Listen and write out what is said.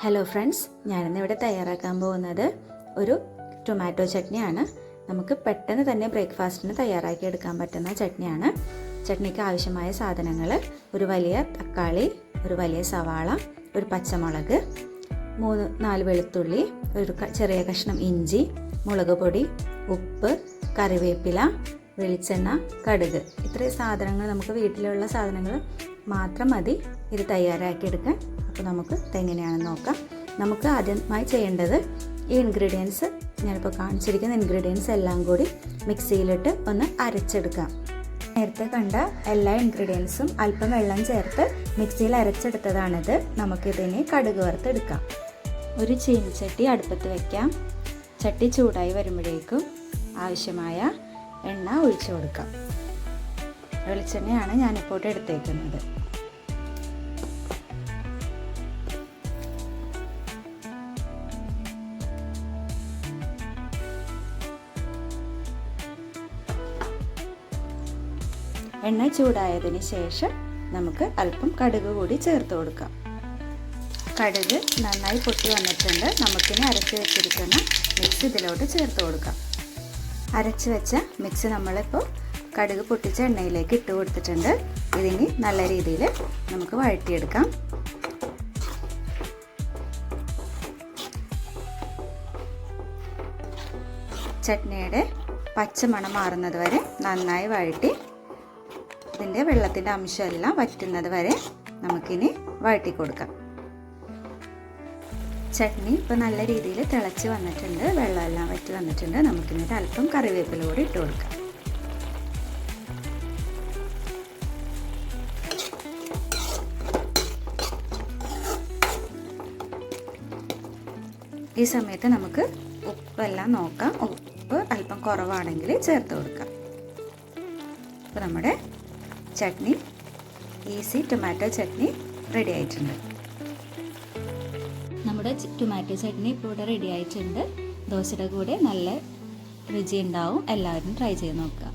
Hello friends, ഞാനിന്നിവിടെ തയ്യാറാക്കാൻ പോകുന്നത് ഒരു ടൊമാറ്റോ ചട്നിയാണ്. നമുക്ക് പെട്ടെന്ന് തന്നെ ബ്രേക്ക്ഫാസ്റ്റിന് തയ്യാറാക്കി എടുക്കാൻ പറ്റുന്ന ചട്നിയാണ്. ചട്നിക്ക് ആവശ്യമായ സാധനങ്ങൾ: ഒരു വലിയ തക്കാളി, ഒരു വലിയ സവാള, ഒരു പച്ചമുളക്, 3-4 വെളുത്തുള്ളി, ഒരു ചെറിയ കഷ്ണം ഇഞ്ചി, മുളക് പൊടി, ഉപ്പ്, കറിവേപ്പില, വെളിച്ചെണ്ണ, കടുക്. ഇത്രയും സാധനങ്ങൾ, നമുക്ക് വീട്ടിലുള്ള സാധനങ്ങൾ മാത്രം മതി ഇത് തയ്യാറാക്കിയെടുക്കാൻ. അപ്പോൾ നമുക്ക് ഇതെങ്ങനെയാണെന്ന് നോക്കാം. നമുക്ക് ആദ്യമായി ചെയ്യേണ്ടത് ഈ ഇൻഗ്രീഡിയൻസ്, ഞാനിപ്പോൾ കാണിച്ചിരിക്കുന്ന ഇൻഗ്രീഡിയൻസ് എല്ലാം കൂടി മിക്സിയിലിട്ട് ഒന്ന് അരച്ചെടുക്കാം. നേരത്തെ കണ്ട എല്ലാ ഇൻഗ്രീഡിയൻസും അല്പം വെള്ളം ചേർത്ത് മിക്സിയിൽ അരച്ചെടുത്തതാണിത്. നമുക്കിതിനെ കടുക് വറുത്തെടുക്കാം. ഒരു ചീനിച്ചട്ടി അടുപ്പത്ത് വയ്ക്കാം. ചട്ടി ചൂടായി വരുമ്പോഴേക്കും ആവശ്യമായ എണ്ണ ഒഴിച്ചു കൊടുക്കാം. വെളിച്ചെണ്ണയാണ് ഞാനിപ്പോൾ എടുത്തേക്കുന്നത്. എണ്ണ ചൂടായതിന് ശേഷം നമുക്ക് അല്പം കടുക് കൂടി ചേർത്ത് കൊടുക്കാം. കടുക് നന്നായി പൊട്ടി വന്നിട്ടുണ്ട്. നമുക്കിനി അരച്ച് വെച്ചിരിക്കുന്ന മിക്സ് ഇതിലോട്ട് ചേർത്ത് കൊടുക്കാം. അരച്ച് വെച്ച മിക്സ് നമ്മളിപ്പോൾ കടുക് പൊട്ടിച്ച എണ്ണയിലേക്ക് ഇട്ട് കൊടുത്തിട്ടുണ്ട്. ഇതിനി നല്ല രീതിയിൽ നമുക്ക് വഴറ്റിയെടുക്കാം. ചട്നിയുടെ പച്ചമണം മാറുന്നത് വരെ നന്നായി വഴറ്റി ഇതിൻ്റെ വെള്ളത്തിൻ്റെ അംശമെല്ലാം വറ്റുന്നത് വരെ നമുക്കിനി വഴറ്റി കൊടുക്കാം. ചട്നി ഇപ്പോൾ നല്ല രീതിയിൽ തിളച്ച് വന്നിട്ടുണ്ട്. വെള്ളമെല്ലാം വറ്റി വന്നിട്ടുണ്ട്. നമുക്കിനി അല്പം കറിവേപ്പില കൂടി ഇട്ട് കൊടുക്കാം. ഈ സമയത്ത് നമുക്ക് ഉപ്പെല്ലാം നോക്കാം. ഉപ്പ് അല്പം കുറവാണെങ്കിൽ ചേർത്ത് കൊടുക്കാം. അപ്പോൾ നമ്മുടെ chutney, easy tomato chutney ready ആയിട്ടുണ്ട്. നമ്മുടെ ടൊമാറ്റോ ചട്നി ഇപ്പോൾ ഇവിടെ റെഡി ആയിട്ടുണ്ട്. ദോശയുടെ കൂടെ നല്ല രുചി ഉണ്ടാവും. എല്ലാവരും ട്രൈ ചെയ്ത് നോക്കുക.